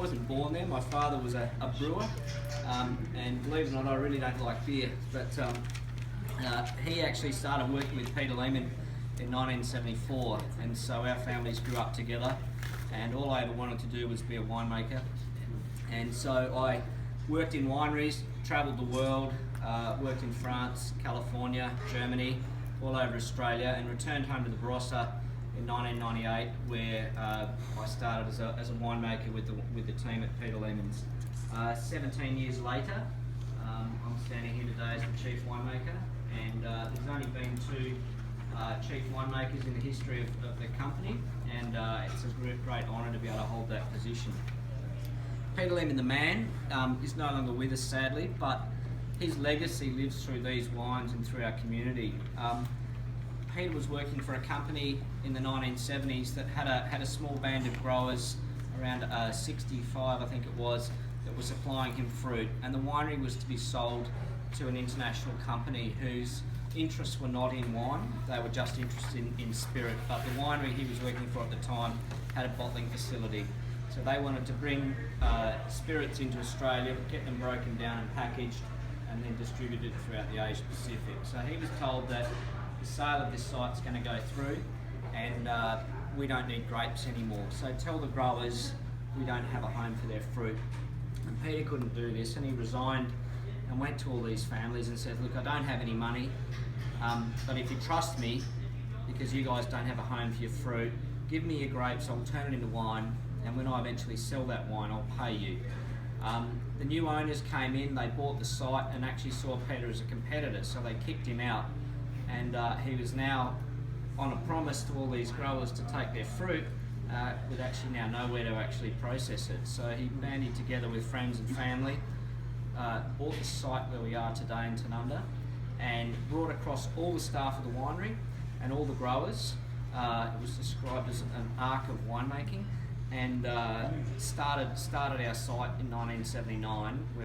wasn't born there. My father was a brewer, and believe it or not, I really don't like beer. But he actually started working with Peter Lehmann in 1974, and so our families grew up together. And all I ever wanted to do was be a winemaker. And so I worked in wineries, travelled the world, worked in France, California, Germany, all over Australia, and returned home to the Barossa in 1998, where I started as a winemaker with the team at Peter Lehmann's. 17 years later, I'm standing here today as the chief winemaker, and there's only been two chief winemakers in the history of the company, and it's a great honour to be able to hold that position. Peter Lehmann, the man, is no longer with us, sadly, but his legacy lives through these wines and through our community. Peter was working for a company in the 1970s that had a small band of growers, around 65 I think it was, that were supplying him fruit, and the winery was to be sold to an international company whose interests were not in wine, they were just interested in spirit. But the winery he was working for at the time had a bottling facility, so they wanted to bring spirits into Australia, get them broken down and packaged, and then distributed throughout the Asia Pacific. So he was told that the sale of this site's going to go through, and we don't need grapes anymore. So tell the growers we don't have a home for their fruit. And Peter couldn't do this, and he resigned and went to all these families and said, look, I don't have any money, but if you trust me, because you guys don't have a home for your fruit, give me your grapes, I'll turn it into wine, and when I eventually sell that wine, I'll pay you. The new owners came in, they bought the site and actually saw Peter as a competitor, so they kicked him out, and he was now on a promise to all these growers to take their fruit, with actually now nowhere to actually process it. So he bandied together with friends and family, bought the site where we are today in Tanunda, and brought across all the staff of the winery and all the growers. It was described as an arc of winemaking, and started our site in 1979.